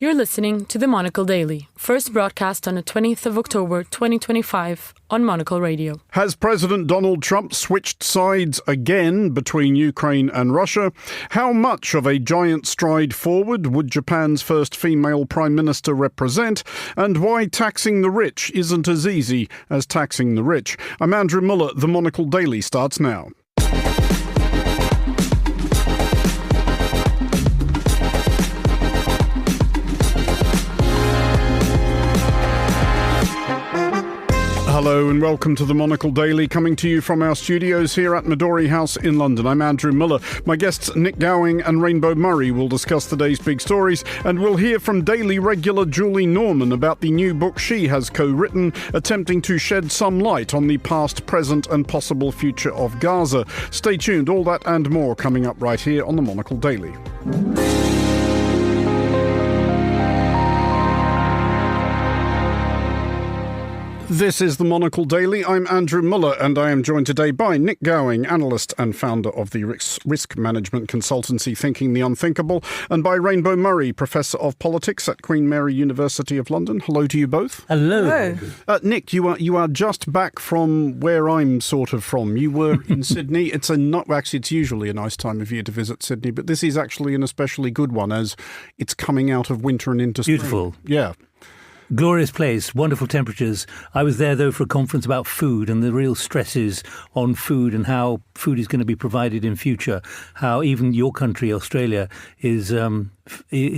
You're listening to the Monocle Daily, first broadcast on the 20th of October 2025 on Monocle Radio. Has President Donald Trump switched sides again between Ukraine and Russia? How much of a giant stride forward would Japan's first female Prime Minister represent? And why taxing the rich isn't as easy as taxing the rich? I'm Andrew Muller. The Monocle Daily starts now. Hello and welcome to the Monocle Daily, coming to you from our studios here at Midori House in London. I'm Andrew Muller. My guests Nick Gowing and Rainbow Murray will discuss today's big stories, and we'll hear from Daily regular Julie Norman about the new book she has co-written, attempting to shed some light on the past, present and possible future of Gaza. Stay tuned, all that and more coming up right here on the Monocle Daily. This is the Monocle Daily. I'm Andrew Muller, and I am joined today by Nick Gowing, analyst and founder of the risk management consultancy Thinking the Unthinkable, and by Rainbow Murray, professor of politics at Queen Mary University of London. Hello to you both. Hello. Nick, you are just back from where I'm sort of from. You were in Sydney. It's usually a nice time of year to visit Sydney, but this is actually an especially good one as it's coming out of winter and into spring. Beautiful. Yeah. Glorious place, wonderful temperatures. I was there, though, for a conference about food and the real stresses on food and how food is going to be provided in future, how even your country, Australia, is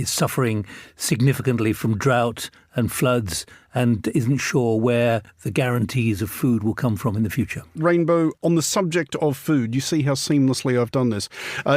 suffering significantly from drought and floods and isn't sure where the guarantees of food will come from in the future. Rainbow, on the subject of food, you see how seamlessly I've done this.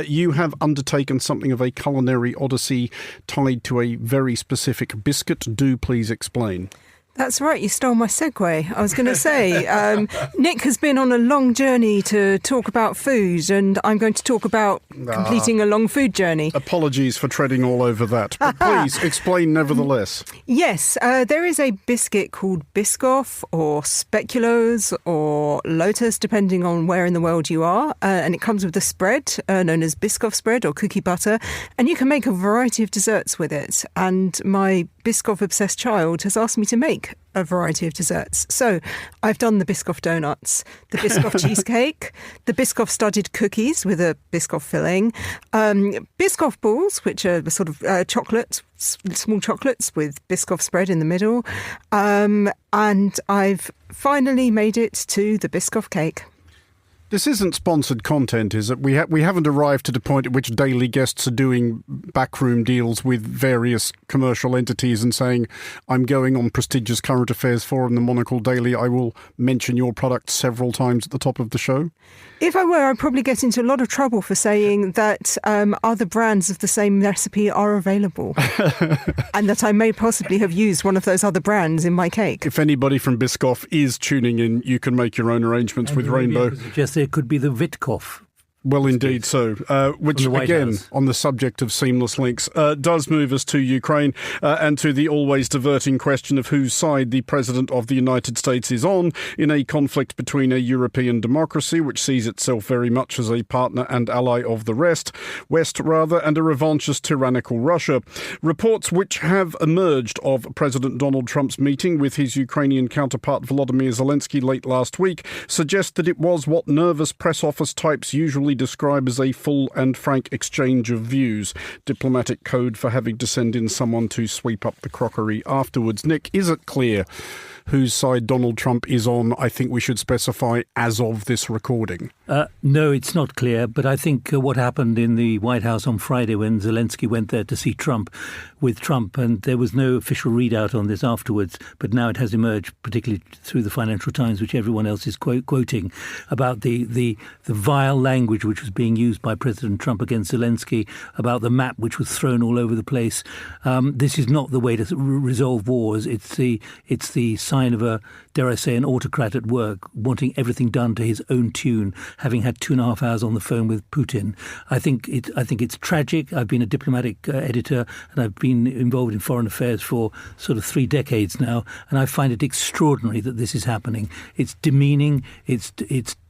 You have undertaken something of a culinary odyssey tied to a very specific biscuit. Do please explain. That's right, you stole my segue. I was going to say, Nick has been on a long journey to talk about food, and I'm going to talk about completing a long food journey. Apologies for treading all over that, but please explain nevertheless. Yes, there is a biscuit called Biscoff or Speculoos or Lotus, depending on where in the world you are, and it comes with a spread known as Biscoff spread or cookie butter, and you can make a variety of desserts with it. And my Biscoff-obsessed child has asked me to make a variety of desserts. So I've done the Biscoff donuts, the Biscoff cheesecake, the Biscoff studded cookies with a Biscoff filling, Biscoff balls, which are sort of chocolates, small chocolates with Biscoff spread in the middle, and I've finally made it to the Biscoff cake. This isn't sponsored content, is it? We haven't arrived at a point at which daily guests are doing backroom deals with various commercial entities and saying, I'm going on prestigious current affairs forum, the Monocle Daily. I will mention your product several times at the top of the show. If I were, I'd probably get into a lot of trouble for saying that other brands of the same recipe are available and that I may possibly have used one of those other brands in my cake. If anybody from Biscoff is tuning in, you can make your own arrangements with Rainbow. It could be the Witkoff. Well, indeed so, which, again, on the subject of seamless links, does move us to Ukraine and to the always diverting question of whose side the President of the United States is on in a conflict between a European democracy, which sees itself very much as a partner and ally of the West, and a revanchist tyrannical Russia. Reports which have emerged of President Donald Trump's meeting with his Ukrainian counterpart Volodymyr Zelensky late last week suggest that it was what nervous press office types usually describe as a full and frank exchange of views, diplomatic code for having to send in someone to sweep up the crockery afterwards. Nick, is it clear whose side Donald Trump is on? I think we should specify as of this recording. No, it's not clear, but I think what happened in the White House on Friday when Zelensky went there to see Trump, and there was no official readout on this afterwards, but now it has emerged, particularly through the Financial Times, which everyone else is quoting, about the vile language which was being used by President Trump against Zelensky, about the map which was thrown all over the place. This is not the way to resolve wars. It's the sign of a, dare I say, an autocrat at work, wanting everything done to his own tune, having had 2.5 hours on the phone with Putin. I think it's tragic. I've been a diplomatic editor and I've been involved in foreign affairs for sort of 3 decades now, and I find it extraordinary that this is happening. It's demeaning. It's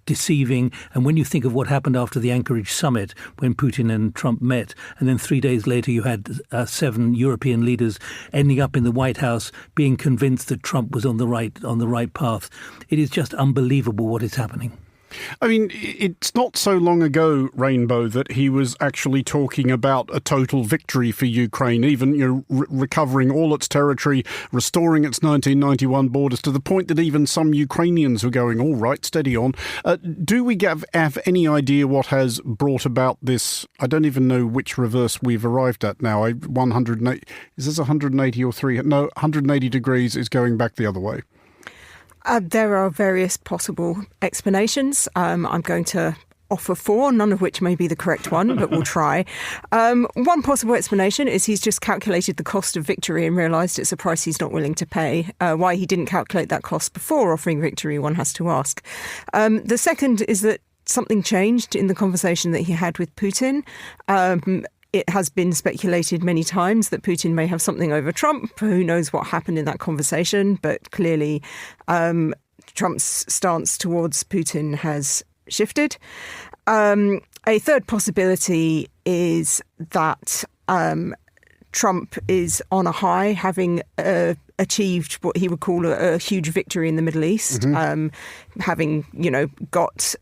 deceiving. And when you think of what happened after the Anchorage summit, when Putin and Trump met, and then 3 days later you had 7 European leaders ending up in the White House being convinced that Trump was on the right path, it is just unbelievable what is happening. I mean, it's not so long ago, Rainbow, that he was actually talking about a total victory for Ukraine, even recovering all its territory, restoring its 1991 borders, to the point that even some Ukrainians were going, all right, steady on. Do we have any idea what has brought about this? I don't even know which reverse we've arrived at now. 180, is this 180 or 3? No, 180 degrees is going back the other way. There are various possible explanations. I'm going to offer 4, none of which may be the correct one, but we'll try. One possible explanation is he's just calculated the cost of victory and realised it's a price he's not willing to pay. Why he didn't calculate that cost before offering victory, one has to ask. The second is that something changed in the conversation that he had with Putin. It has been speculated many times that Putin may have something over Trump. Who knows what happened in that conversation? But clearly, Trump's stance towards Putin has shifted. A third possibility is that Trump is on a high, having achieved what he would call a huge victory in the Middle East, having, got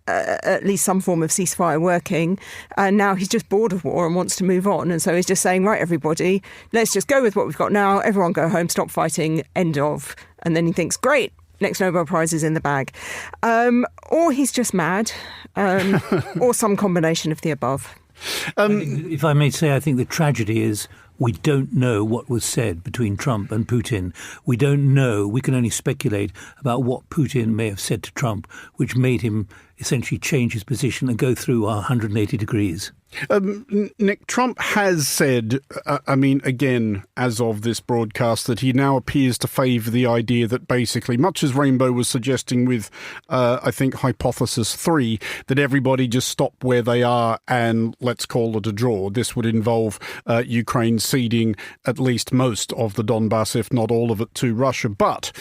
at least some form of ceasefire working, and now he's just bored of war and wants to move on, and so he's just saying, right, everybody, let's just go with what we've got now, everyone go home, stop fighting, end of. And then he thinks, great, next Nobel Prize is in the bag. Or he's just mad, or some combination of the above. If I may say, I think the tragedy is we don't know what was said between Trump and Putin. We don't know. We can only speculate about what Putin may have said to Trump, which made him essentially change his position and go through 180 degrees. Nick, Trump has said, again, as of this broadcast, that he now appears to favour the idea that basically, much as Rainbow was suggesting with, I think, Hypothesis 3, that everybody just stop where they are and let's call it a draw. This would involve Ukraine ceding at least most of the Donbass, if not all of it, to Russia. But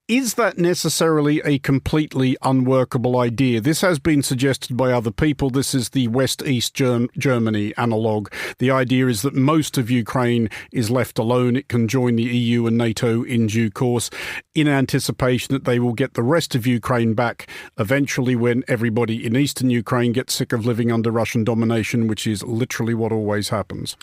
is that necessarily a completely unworkable idea? This has been suggested by other people. This is the West-East Germany analogue. The idea is that most of Ukraine is left alone. It can join the EU and NATO in due course, in anticipation that they will get the rest of Ukraine back eventually when everybody in eastern Ukraine gets sick of living under Russian domination, which is literally what always happens.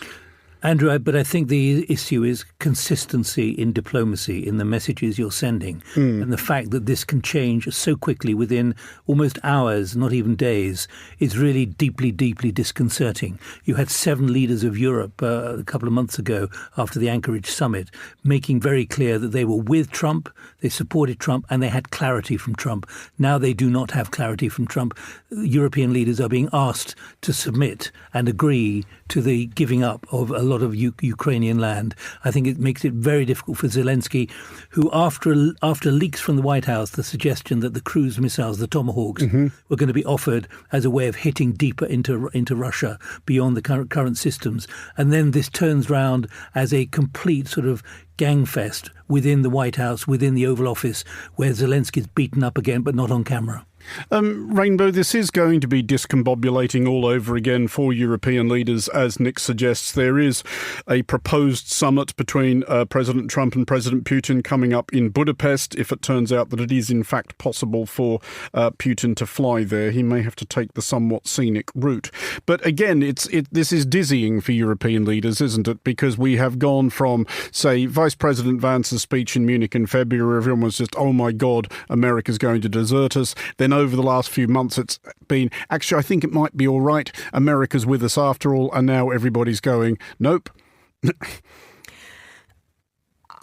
Andrew, but I think the issue is consistency in diplomacy, in the messages you're sending. And the fact that this can change so quickly within almost hours, not even days, is really deeply, deeply disconcerting. You had 7 leaders of Europe a couple of months ago after the Anchorage summit making very clear that they were with Trump, they supported Trump, and they had clarity from Trump. Now they do not have clarity from Trump. European leaders are being asked to submit and agree to the giving up of a lot of Ukrainian land. I think it makes it very difficult for Zelensky, who after leaks from the White House, the suggestion that the cruise missiles, the Tomahawks, were going to be offered as a way of hitting deeper into Russia beyond the current systems. And then this turns round as a complete sort of gangfest within the White House, within the Oval Office, where Zelensky's beaten up again, but not on camera. Rainbow, this is going to be discombobulating all over again for European leaders. As Nick suggests, there is a proposed summit between President Trump and President Putin coming up in Budapest. If it turns out that it is in fact possible for Putin to fly there, he may have to take the somewhat scenic route. But again, this is dizzying for European leaders, isn't it? Because we have gone from, say, Vice President Vance's speech in Munich in February, everyone was just, oh my God, America's going to desert us. Then over the last few months, it's been, actually, I think it might be all right. America's with us after all. And now everybody's going, nope.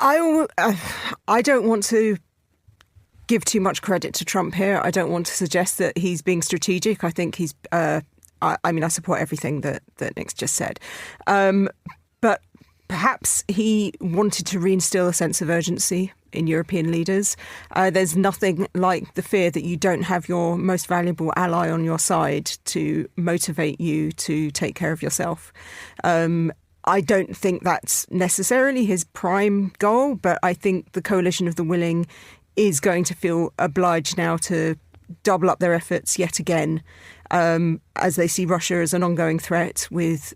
I don't want to give too much credit to Trump here. I don't want to suggest that he's being strategic. I think he's, I support everything that Nick's just said. But perhaps he wanted to reinstill a sense of urgency in European leaders. There's nothing like the fear that you don't have your most valuable ally on your side to motivate you to take care of yourself. I don't think that's necessarily his prime goal, but I think the coalition of the willing is going to feel obliged now to double up their efforts yet again as they see Russia as an ongoing threat with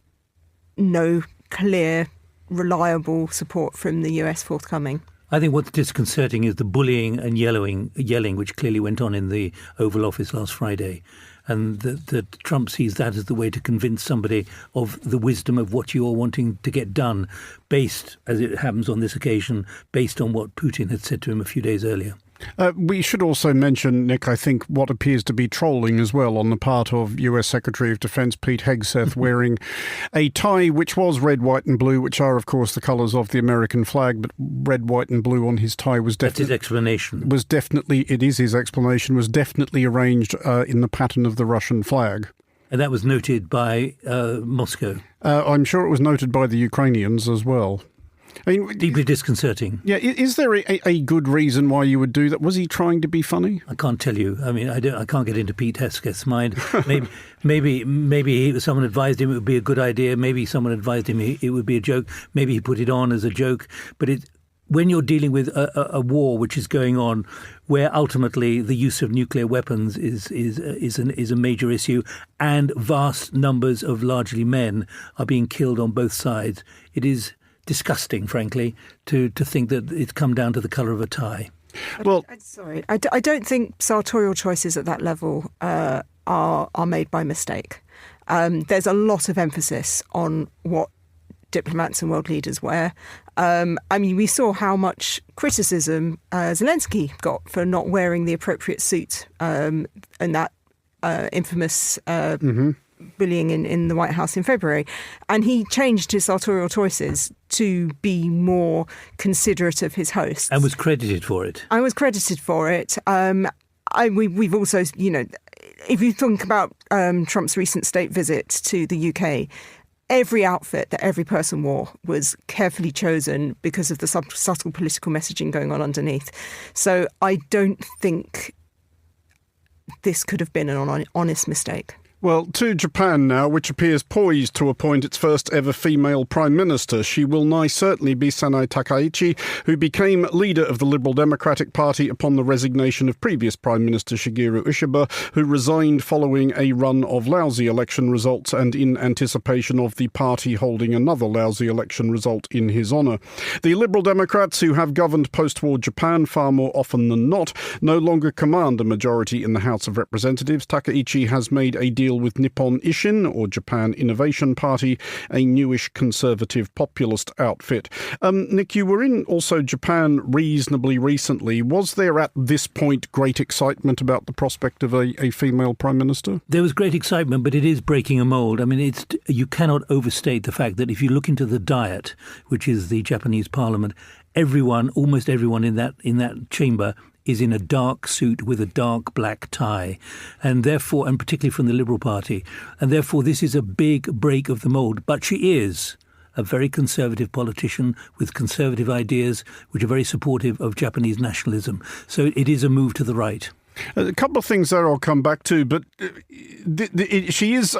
no clear, reliable support from the US forthcoming. I think what's disconcerting is the bullying and yelling which clearly went on in the Oval Office last Friday. And that Trump sees that as the way to convince somebody of the wisdom of what you're wanting to get done, based, as it happens on this occasion, based on what Putin had said to him a few days earlier. We should also mention, Nick, I think what appears to be trolling as well on the part of US Secretary of Defense Pete Hegseth wearing a tie which was red, white and blue, which are, of course, the colours of the American flag. But red, white and blue on his tie was definitely... That's his explanation. It is his explanation, was definitely arranged in the pattern of the Russian flag. And that was noted by Moscow. I'm sure it was noted by the Ukrainians as well. I mean, deeply disconcerting. Yeah, is there a good reason why you would do that? Was he trying to be funny? I can't tell you. I mean, I can't get into Pete Hegseth's mind. Maybe someone advised him it would be a good idea. Maybe someone advised him it would be a joke. Maybe he put it on as a joke. But when you're dealing with a war which is going on, where ultimately the use of nuclear weapons is a major issue, and vast numbers of largely men are being killed on both sides, it is disgusting, frankly, to think that it's come down to the colour of a tie. Well, I don't think sartorial choices at that level are made by mistake. There's a lot of emphasis on what diplomats and world leaders wear. We saw how much criticism Zelensky got for not wearing the appropriate suit and that infamous bullying in the White House in February. And he changed his sartorial choices to be more considerate of his hosts. And was credited for it. We've also, if you think about Trump's recent state visit to the UK, every outfit that every person wore was carefully chosen because of the subtle political messaging going on underneath. So I don't think this could have been an honest mistake. Well, to Japan now, which appears poised to appoint its first ever female prime minister. She will nigh certainly be Sanae Takaichi, who became leader of the Liberal Democratic Party upon the resignation of previous Prime Minister Shigeru Ishiba, who resigned following a run of lousy election results and in anticipation of the party holding another lousy election result in his honour. The Liberal Democrats, who have governed post-war Japan far more often than not, no longer command a majority in the House of Representatives. Takaichi has made a deal with Nippon Ishin, or Japan Innovation Party, a newish conservative populist outfit. Nick, you were in also Japan reasonably recently. Was there at this point great excitement about the prospect of a female prime minister? There was great excitement, but it is breaking a mould. I mean, you cannot overstate the fact that if you look into the Diet, which is the Japanese parliament, almost everyone in that chamber is in a dark suit with a dark black tie, and particularly from the Liberal Party, and therefore this is a big break of the mould. But she is a very conservative politician with conservative ideas, which are very supportive of Japanese nationalism. So it is a move to the right. A couple of things there I'll come back to, but she is...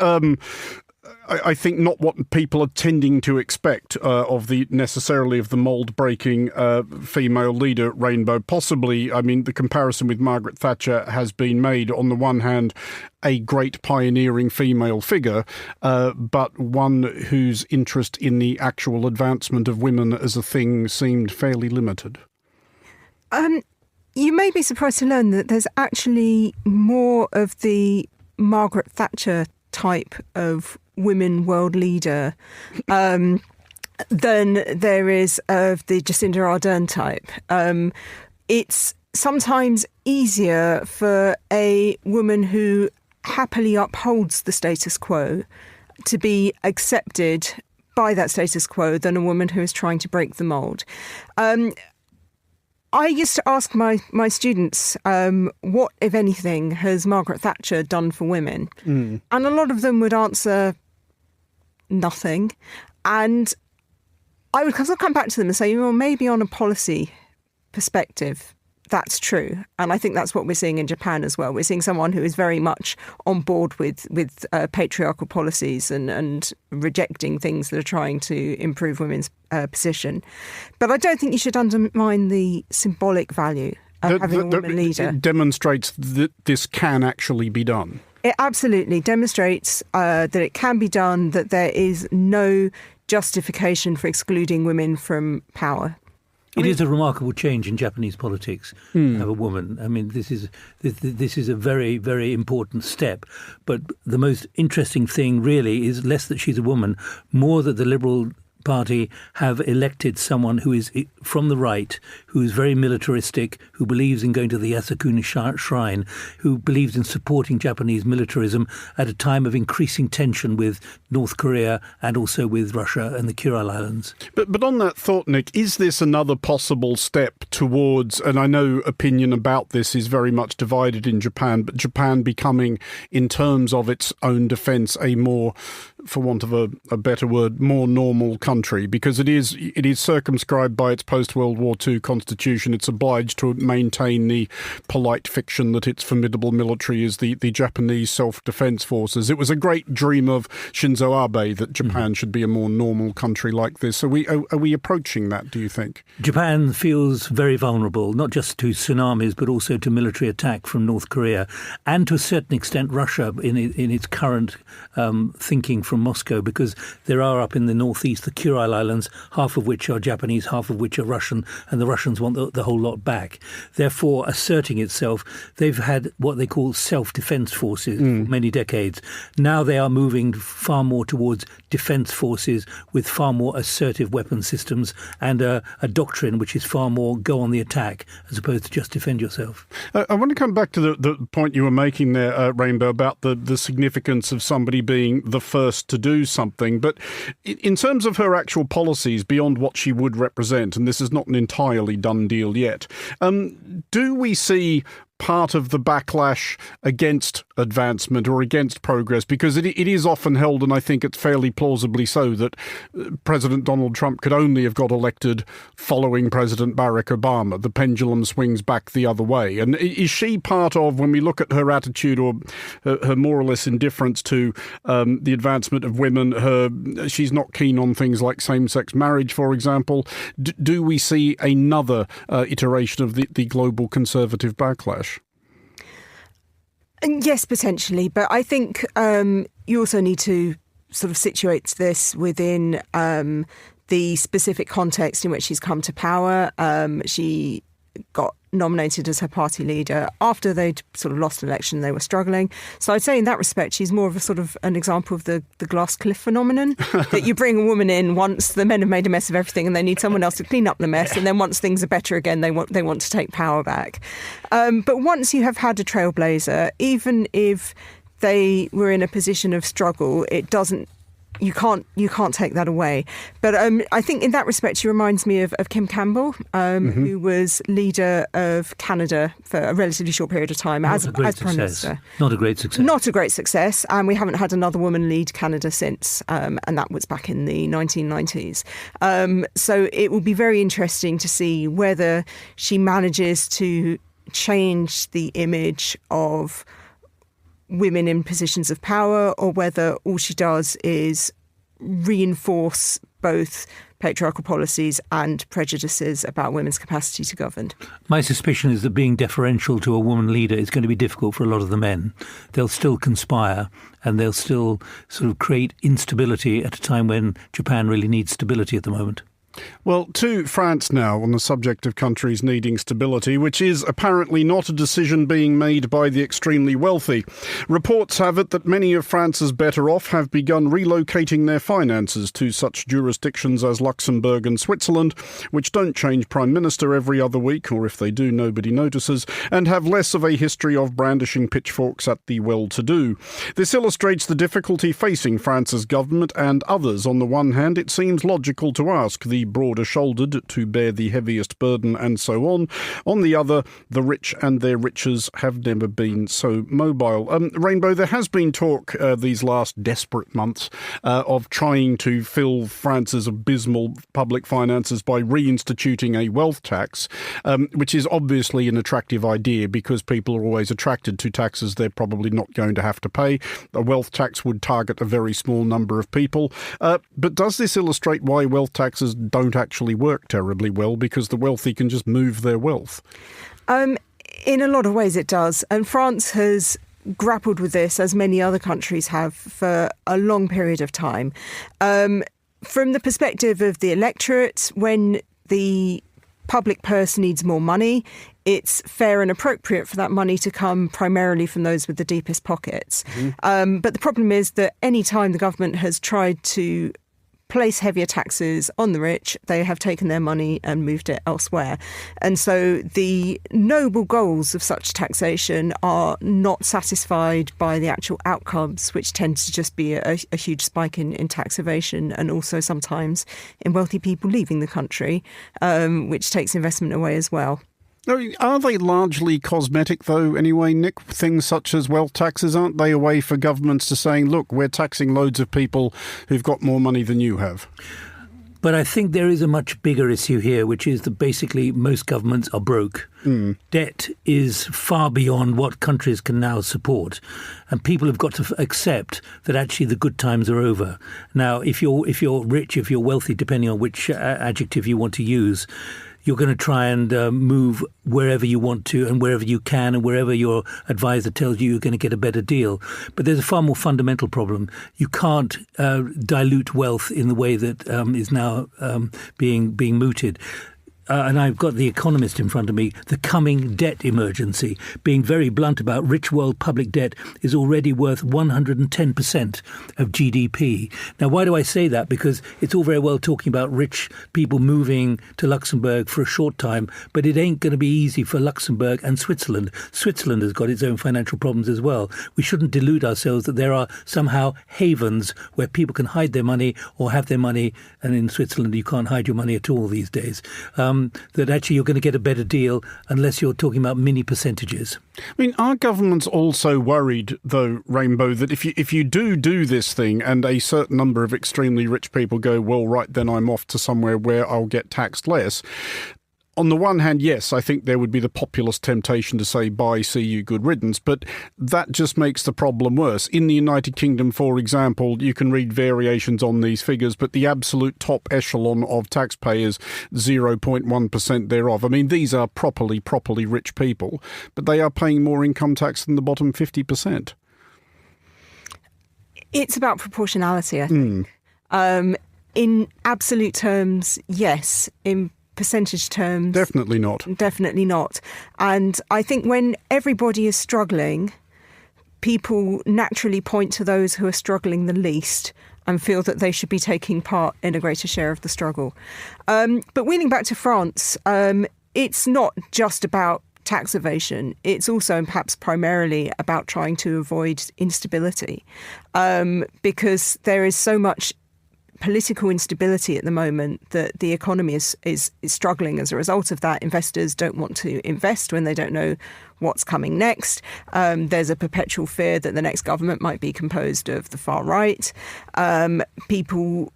I think not what people are tending to expect of the mould-breaking female leader rainbow. Possibly, I mean, the comparison with Margaret Thatcher has been made. On the one hand, a great pioneering female figure, but one whose interest in the actual advancement of women as a thing seemed fairly limited. You may be surprised to learn that there's actually more of the Margaret Thatcher type of women world leader than there is of the Jacinda Ardern type. It's sometimes easier for a woman who happily upholds the status quo to be accepted by that status quo than a woman who is trying to break the mould. I used to ask my students, what, if anything, has Margaret Thatcher done for women? And a lot of them would answer nothing. And I would come back to them and say, well, maybe on a policy perspective, that's true. And I think that's what we're seeing in Japan as well. We're seeing someone who is very much on board with patriarchal policies and rejecting things that are trying to improve women's position. But I don't think you should undermine the symbolic value having a woman leader. It demonstrates that this can actually be done. It absolutely demonstrates that it can be done, that there is no justification for excluding women from power. It is a remarkable change in Japanese politics to have a woman. I mean, this is a very, very important step. But the most interesting thing really is less that she's a woman, more that the Liberal Party have elected someone who is from the right, who is very militaristic, who believes in going to the Yasukuni Shrine, who believes in supporting Japanese militarism at a time of increasing tension with North Korea and also with Russia and the Kuril Islands. But on that thought, Nick, is this another possible step towards, and I know opinion about this is very much divided in Japan, but Japan becoming, in terms of its own defence, a more, for want of a better word, more normal country, because it is circumscribed by its post-World War II constitution. It's obliged to maintain the polite fiction that its formidable military is the Japanese self-defense forces. It was a great dream of Shinzo Abe that Japan should be a more normal country like this. Are we approaching that, do you think? Japan feels very vulnerable, not just to tsunamis, but also to military attack from North Korea, and to a certain extent Russia in its current thinking from Moscow, because there are up in the northeast the Kuril Islands, half of which are Japanese, half of which are Russian, and the Russians want the whole lot back. Therefore, asserting itself, they've had what they call self-defense forces for many decades. Now they are moving far more towards defense forces with far more assertive weapon systems and a doctrine which is far more go on the attack as opposed to just defend yourself. I want to come back to the point you were making there, Rainbow, about the significance of somebody being the first to do something. But in terms of her actual policies, beyond what she would represent, and this is not an entirely done deal yet, do we see part of the backlash against advancement or against progress? Because it is often held, and I think it's fairly plausibly so, that President Donald Trump could only have got elected following President Barack Obama. The pendulum swings back the other way. And is she part of, when we look at her attitude or her more or less indifference to the advancement of women, she's not keen on things like same-sex marriage, for example. Do we see another iteration of the global conservative backlash? Yes, potentially. But I think you also need to sort of situate this within the specific context in which she's come to power. She got nominated as her party leader after they'd sort of lost an election. They were struggling. So I'd say in that respect, she's more of a sort of an example of the glass cliff phenomenon, that you bring a woman in once the men have made a mess of everything and they need someone else to clean up the mess. And then once things are better again, they want to take power back. But once you have had a trailblazer, even if they were in a position of struggle, it doesn't, you can't take that away. But I think in that respect, she reminds me of Kim Campbell, who was leader of Canada for a relatively short period of time as Prime Minister. Not a great success. Not a great success. And we haven't had another woman lead Canada since. And that was back in the 1990s. So it will be very interesting to see whether she manages to change the image of women in positions of power, or whether all she does is reinforce both patriarchal policies and prejudices about women's capacity to govern. My suspicion is that being deferential to a woman leader is going to be difficult for a lot of the men. They'll still conspire and they'll still sort of create instability at a time when Japan really needs stability at the moment. Well, to France now on the subject of countries needing stability, which is apparently not a decision being made by the extremely wealthy. Reports have it that many of France's better off have begun relocating their finances to such jurisdictions as Luxembourg and Switzerland, which don't change Prime Minister every other week, or if they do, nobody notices, and have less of a history of brandishing pitchforks at the well-to-do. This illustrates the difficulty facing France's government and others. On the one hand, it seems logical to ask the broader-shouldered to bear the heaviest burden and so on. On the other, the rich and their riches have never been so mobile. Rainbow, there has been talk these last desperate months of trying to fill France's abysmal public finances by reinstituting a wealth tax, which is obviously an attractive idea because people are always attracted to taxes they're probably not going to have to pay. A wealth tax would target a very small number of people. But does this illustrate why wealth taxes don't don't actually work terribly well because the wealthy can just move their wealth. In a lot of ways it does. And France has grappled with this, as many other countries have, for a long period of time. From the perspective of the electorate, when the public purse needs more money, it's fair and appropriate for that money to come primarily from those with the deepest pockets. But the problem is that any time the government has tried to place heavier taxes on the rich, they have taken their money and moved it elsewhere. And so the noble goals of such taxation are not satisfied by the actual outcomes, which tend to just be a huge spike in tax evasion, and also sometimes in wealthy people leaving the country, which takes investment away as well. Are they largely cosmetic, though, anyway, Nick? Things such as wealth taxes, aren't they a way for governments to saying, look, we're taxing loads of people who've got more money than you have? But I think there is a much bigger issue here, which is that basically most governments are broke. Debt is far beyond what countries can now support. And people have got to accept that actually the good times are over. Now, if you're rich, if you're wealthy, depending on which adjective you want to use, you're going to try and move wherever you want to and wherever you can and wherever your advisor tells you you're going to get a better deal. But there's a far more fundamental problem. You can't dilute wealth in the way that is now being mooted. And I've got The Economist in front of me, the coming debt emergency, being very blunt about rich world public debt is already worth 110% of GDP. Now, why do I say that? Because it's all very well talking about rich people moving to Luxembourg for a short time, but it ain't going to be easy for Luxembourg and Switzerland. Switzerland has got its own financial problems as well. We shouldn't delude ourselves that there are somehow havens where people can hide their money or have their money, and in Switzerland you can't hide your money at all these days. That actually you're going to get a better deal unless you're talking about mini percentages. I mean, are governments also worried, though, Rainbow, that if you do this thing and a certain number of extremely rich people go, well, right, then I'm off to somewhere where I'll get taxed less? On the one hand, yes, I think there would be the populist temptation to say, bye, see you, good riddance, but that just makes the problem worse. In the United Kingdom, for example, you can read variations on these figures, but the absolute top echelon of taxpayers, 0.1% thereof. I mean, these are properly rich people, but they are paying more income tax than the bottom 50%. It's about proportionality, I think. In absolute terms, yes. In percentage terms, Definitely not. And I think when everybody is struggling, people naturally point to those who are struggling the least and feel that they should be taking part in a greater share of the struggle. But wheeling back to France, it's not just about tax evasion. It's also, and perhaps primarily, about trying to avoid instability, because there is so much political instability at the moment that the economy is struggling as a result of that. Investors don't want to invest when they don't know what's coming next. There's a perpetual fear that the next government might be composed of the far right. People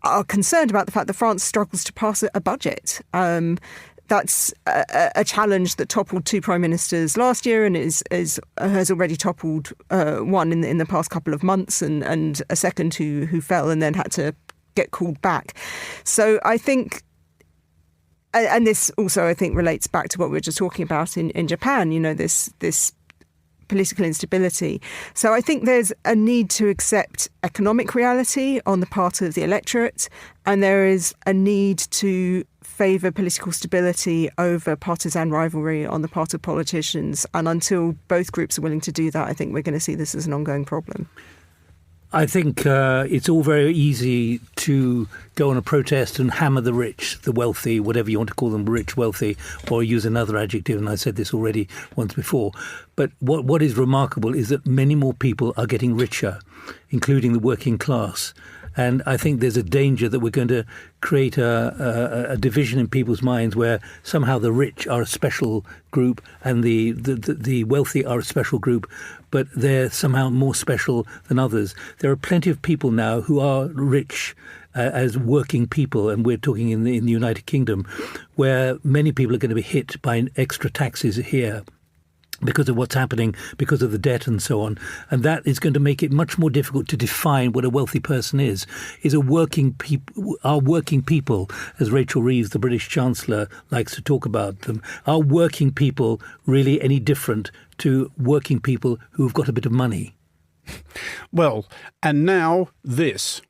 are concerned about the fact that France struggles to pass a budget. That's a challenge that toppled two prime ministers last year and has already toppled one in the past couple of months, and a second who fell and then had to get called back. So I think, and this also I think relates back to what we were just talking about in Japan, you know, this political instability. So I think there's a need to accept economic reality on the part of the electorate, and there is a need to favour political stability over partisan rivalry on the part of politicians. And until both groups are willing to do that, I think we're going to see this as an ongoing problem. I think it's all very easy to go on a protest and hammer the rich, the wealthy, whatever you want to call them, rich, wealthy, or use another adjective, and I said this already once before. But what is remarkable is that many more people are getting richer, including the working class. And I think there's a danger that we're going to create a division in people's minds where somehow the rich are a special group and the wealthy are a special group, but they're somehow more special than others. There are plenty of people now who are rich as working people, and we're talking in the United Kingdom, where many people are going to be hit by extra taxes here. because of what's happening, because of the debt and so on. And that is going to make it much more difficult to define what a wealthy person is. Are working people, as Rachel Reeves, the British Chancellor, likes to talk about them, are working people really any different to working people who've got a bit of money? Well, and now this.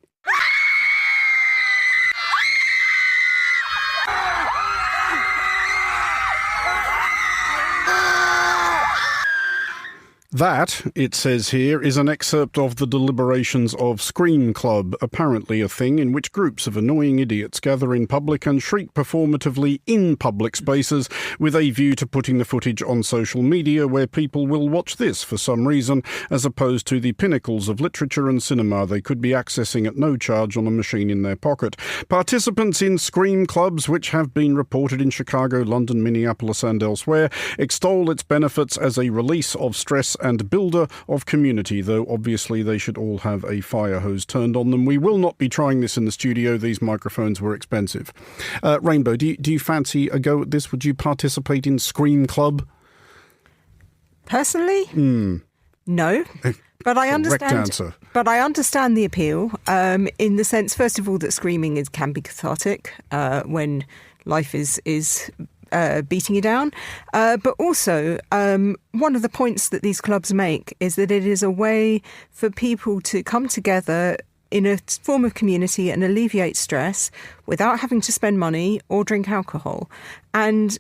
That, it says here, is an excerpt of the deliberations of Scream Club, apparently a thing in which groups of annoying idiots gather in public and shriek performatively in public spaces with a view to putting the footage on social media where people will watch this for some reason, as opposed to the pinnacles of literature and cinema they could be accessing at no charge on a machine in their pocket. Participants in Scream Clubs, which have been reported in Chicago, London, Minneapolis and elsewhere, extol its benefits as a release of stress and builder of community, though obviously they should all have a fire hose turned on them. We will not be trying this in the studio. These microphones were expensive. Rainbow, do you fancy a go at this? Would you participate in Scream Club? Personally? No. But I understand. Answer. But I understand the appeal in the sense, first of all, that screaming can be cathartic when life is beating you down. But also, one of the points that these clubs make is that it is a way for people to come together in a form of community and alleviate stress without having to spend money or drink alcohol. And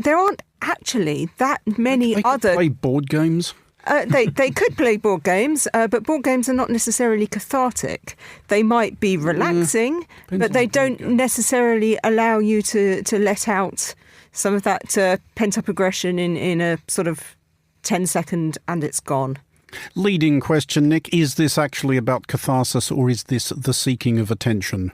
there aren't actually that many they other... play board games? They could play board games, but board games are not necessarily cathartic. They might be relaxing, but they don't necessarily allow you to let out some of that pent-up aggression in a sort of 10-second and it's gone. Leading question, Nick, is this actually about catharsis or is this the seeking of attention?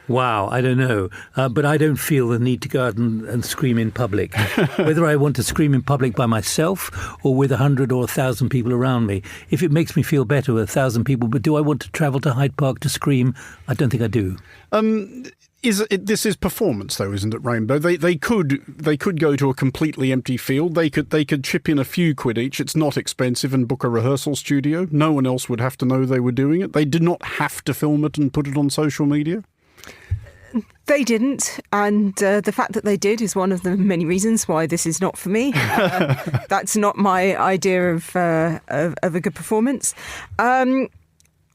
Wow, I don't know. But I don't feel the need to go out and scream in public. Whether I want to scream in public by myself or with 100 or 1,000 people around me. If it makes me feel better with 1,000 people, but do I want to travel to Hyde Park to scream? I don't think I do. This is performance, though, isn't it, Rainbow? They could go to a completely empty field. They could chip in a few quid each. It's not expensive and book a rehearsal studio. No one else would have to know they were doing it. They did not have to film it and put it on social media. They didn't, and the fact that they did is one of the many reasons why this is not for me. That's not my idea of a good performance. I mean,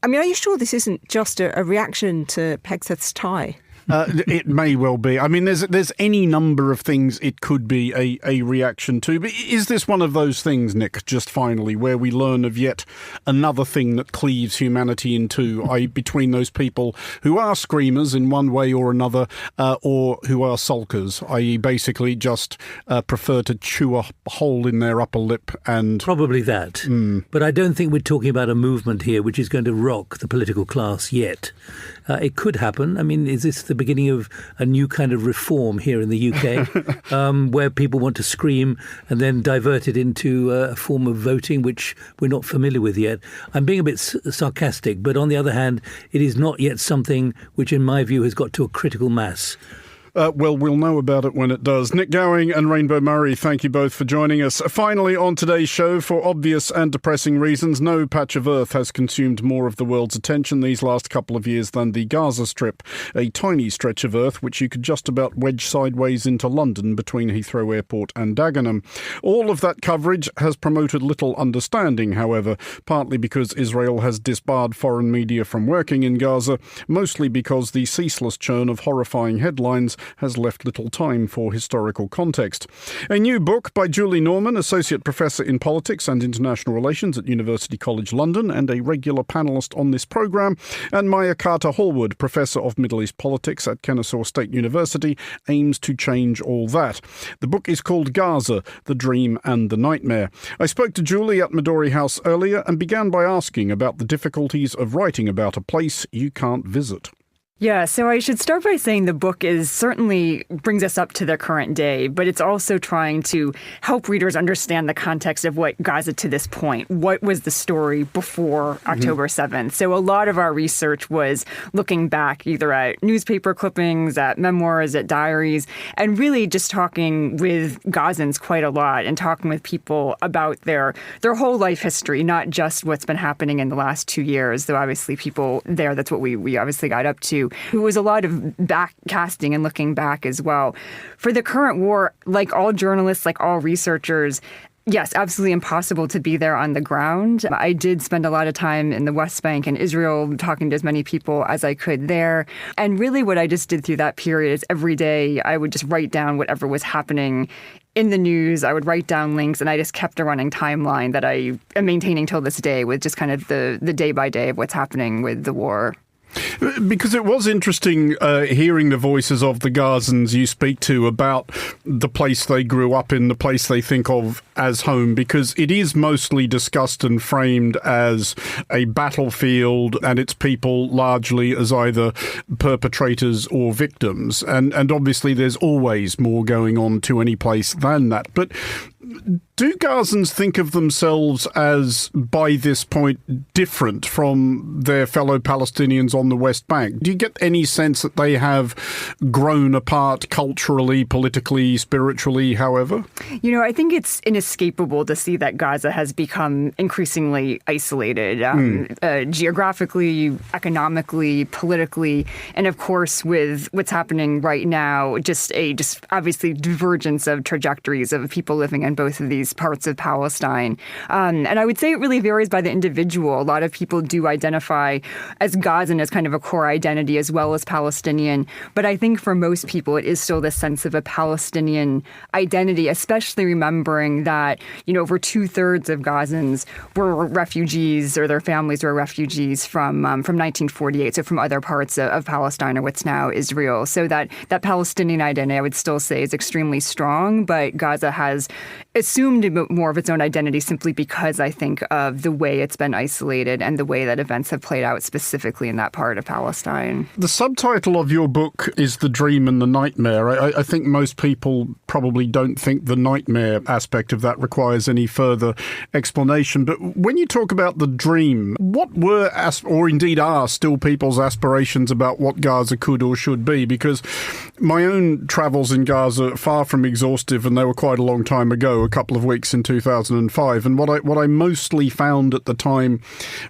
are you sure this isn't just a reaction to Pegseth's tie? It may well be. I mean, there's any number of things it could be a reaction to. But is this one of those things, Nick, just finally, where we learn of yet another thing that cleaves humanity in two, i.e. between those people who are screamers in one way or another, or who are sulkers, i.e. basically just prefer to chew a hole in their upper lip and... Probably that. But I don't think we're talking about a movement here which is going to rock the political class yet. It could happen. I mean, is this the beginning of a new kind of reform here in the UK, where people want to scream and then divert it into a form of voting, which we're not familiar with yet? I'm being a bit sarcastic, but on the other hand, it is not yet something which, in my view, has got to a critical mass. Well, we'll know about it when it does. Nick Gowing and Rainbow Murray, thank you both for joining us. Finally, on today's show, for obvious and depressing reasons, no patch of earth has consumed more of the world's attention these last couple of years than the Gaza Strip, a tiny stretch of earth which you could just about wedge sideways into London between Heathrow Airport and Dagenham. All of that coverage has promoted little understanding, however, partly because Israel has disbarred foreign media from working in Gaza, mostly because the ceaseless churn of horrifying headlines has left little time for historical context. A new book by Julie Norman, Associate Professor in Politics and International Relations at University College London and a regular panellist on this programme, and Maya Carter-Hallwood, Professor of Middle East Politics at Kennesaw State University, aims to change all that. The book is called Gaza, The Dream and the Nightmare. I spoke to Julie at Midori House earlier and began by asking about the difficulties of writing about a place you can't visit. Yeah, so I should start by saying the book certainly brings us up to the current day, but it's also trying to help readers understand the context of what Gaza to this point. What was the story before October 7th? So a lot of our research was looking back either at newspaper clippings, at memoirs, at diaries, and really just talking with Gazans quite a lot and talking with people about their whole life history, not just what's been happening in the last 2 years, though obviously people there, that's what we obviously got up to. It was a lot of backcasting and looking back as well. For the current war, like all journalists, like all researchers, yes, absolutely impossible to be there on the ground. I did spend a lot of time in the West Bank and Israel talking to as many people as I could there. And really what I just did through that period is every day I would just write down whatever was happening in the news. I would write down links, and I just kept a running timeline that I am maintaining till this day with just kind of the day by day of what's happening with the war. Because it was interesting hearing the voices of the Gazans you speak to about the place they grew up in, the place they think of as home, because it is mostly discussed and framed as a battlefield and its people largely as either perpetrators or victims. And obviously there's always more going on to any place than that. But do Gazans think of themselves as, by this point, different from their fellow Palestinians on the West Bank? Do you get any sense that they have grown apart culturally, politically, spiritually, however? You know, I think it's inescapable to see that Gaza has become increasingly isolated, geographically, economically, politically, and of course with what's happening right now, just obviously divergence of trajectories of people living in both of these parts of Palestine. And I would say it really varies by the individual. A lot of people do identify as Gazan as kind of a core identity as well as Palestinian. But I think for most people, it is still this sense of a Palestinian identity, especially remembering that, you know, over 2/3 of Gazans were refugees, or their families were refugees from 1948, so from other parts of Palestine or what's now Israel. So that Palestinian identity, I would still say, is extremely strong, but Gaza has assumed a bit more of its own identity simply because I think of the way it's been isolated and the way that events have played out specifically in that part of Palestine. The subtitle of your book is The Dream and the Nightmare. I think most people probably don't think the nightmare aspect of that requires any further explanation. But when you talk about the dream, what were, or indeed are, still people's aspirations about what Gaza could or should be? Because my own travels in Gaza are far from exhaustive, and they were quite a long time ago, a couple of weeks in 2005. And what I mostly found at the time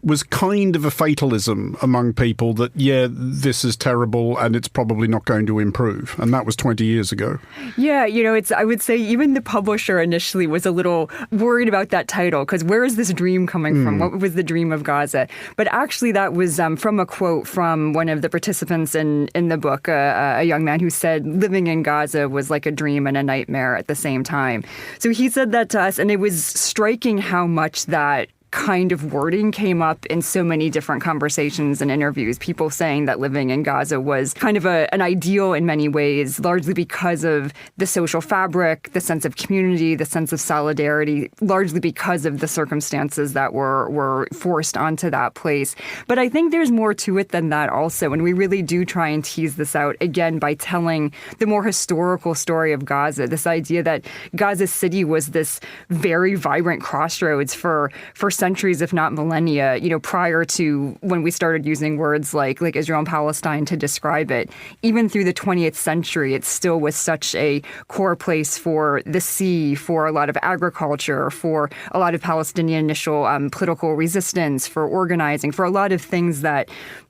was kind of a fatalism among people that, yeah, this is terrible and it's probably not going to improve. And that was 20 years ago. Yeah, you know, I would say even the publisher initially was a little worried about that title, because where is this dream coming from? What was the dream of Gaza? But actually that was from a quote from one of the participants in the book, a young man who said living in Gaza was like a dream and a nightmare at the same time. So he said that to us, and it was striking how much that kind of wording came up in so many different conversations and interviews, people saying that living in Gaza was kind of an ideal in many ways, largely because of the social fabric, the sense of community, the sense of solidarity, largely because of the circumstances that were forced onto that place. But I think there's more to it than that also, and we really do try and tease this out, again, by telling the more historical story of Gaza, this idea that Gaza City was this very vibrant crossroads for centuries, if not millennia, you know, prior to when we started using words like Israel and Palestine to describe it. Even through the 20th century, it still was such a core place for the sea, for a lot of agriculture, for a lot of Palestinian initial political resistance, for organizing, for a lot of things that,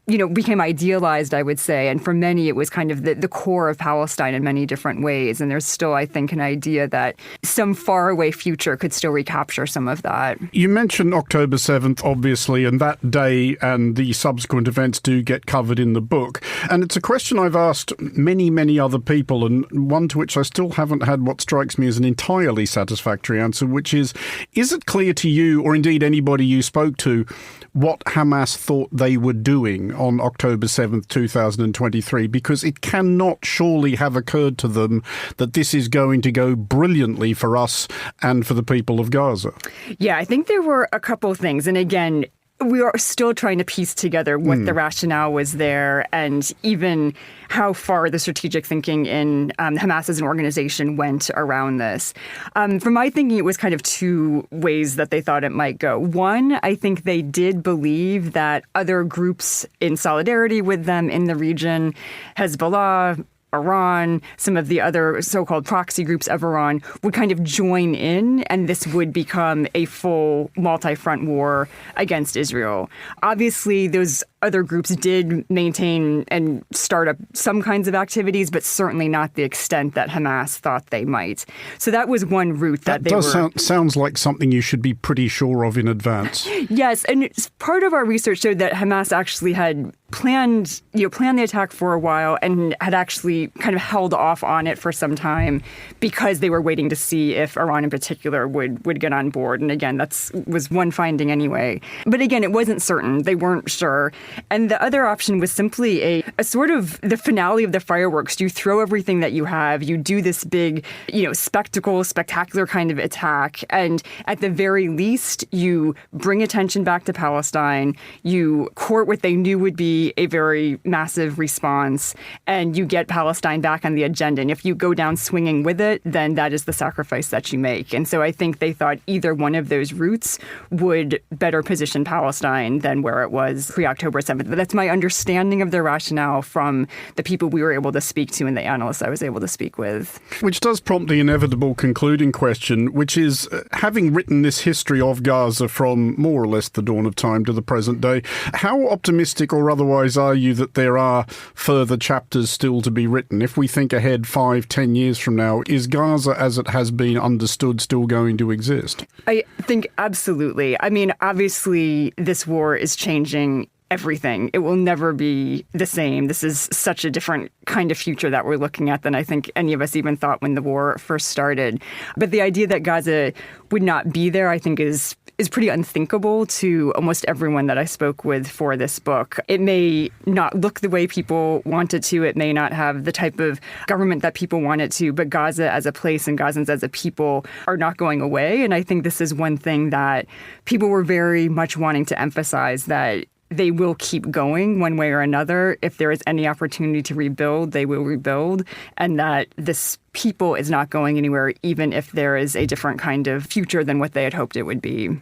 you know, became idealized, I would say. And for many, it was kind of the core of Palestine in many different ways. And there's still, I think, an idea that some faraway future could still recapture some of that. You mentioned October 7th, obviously, and that day and the subsequent events do get covered in the book. And it's a question I've asked many, many other people, and one to which I still haven't had what strikes me as an entirely satisfactory answer, which is it clear to you, or indeed anybody you spoke to, what Hamas thought they were doing on October 7th, 2023, because it cannot surely have occurred to them that this is going to go brilliantly for us and for the people of Gaza? Yeah, I think there were a couple of things. And again, we are still trying to piece together what the rationale was there and even how far the strategic thinking in Hamas as an organization went around this. From my thinking, it was kind of two ways that they thought it might go. One, I think they did believe that other groups in solidarity with them in the region, Hezbollah, Iran, some of the other so-called proxy groups of Iran would kind of join in, and this would become a full multi-front war against Israel. Obviously, those other groups did maintain and start up some kinds of activities, but certainly not the extent that Hamas thought they might. So that was one route that they were... That sounds like something you should be pretty sure of in advance. Yes, and part of our research showed that Hamas actually had planned the attack for a while and had actually kind of held off on it for some time because they were waiting to see if Iran in particular would get on board. And again, was one finding anyway. But again, it wasn't certain. They weren't sure. And the other option was simply a sort of the finale of the fireworks. You throw everything that you have. You do this big, spectacular kind of attack. And at the very least, you bring attention back to Palestine. You court what they knew would be a very massive response. And you get Palestine back on the agenda. And if you go down swinging with it, then that is the sacrifice that you make. And so I think they thought either one of those routes would better position Palestine than where it was pre-October 7th. But that's my understanding of their rationale from the people we were able to speak to and the analysts I was able to speak with. Which does prompt the inevitable concluding question, which is, having written this history of Gaza from more or less the dawn of time to the present day, how optimistic or otherwise are you that there are further chapters still to be written? If we think ahead 5-10 years from now, is Gaza as it has been understood still going to exist? I think absolutely. I mean, obviously, this war is changing everything. It will never be the same. This is such a different kind of future that we're looking at than I think any of us even thought when the war first started. But the idea that Gaza would not be there, I think, is pretty unthinkable to almost everyone that I spoke with for this book. It may not look the way people want it to. It may not have the type of government that people want it to. But Gaza as a place and Gazans as a people are not going away. And I think this is one thing that people were very much wanting to emphasize, that they will keep going one way or another. If there is any opportunity to rebuild, they will rebuild, and that this people is not going anywhere, even if there is a different kind of future than what they had hoped it would be.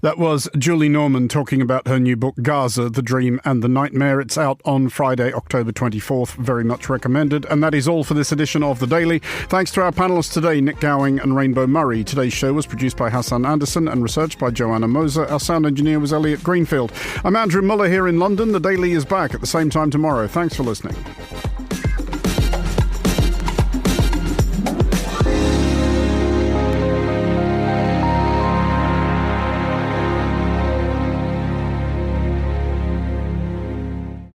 That was Julie Norman talking about her new book, Gaza, The Dream and the Nightmare. It's out on Friday, October 24th. Very much recommended. And that is all for this edition of The Daily. Thanks to our panellists today, Nick Gowing and Rainbow Murray. Today's show was produced by Hassan Anderson and researched by Joanna Moser. Our sound engineer was Elliot Greenfield. I'm Andrew Muller here in London. The Daily is back at the same time tomorrow. Thanks for listening.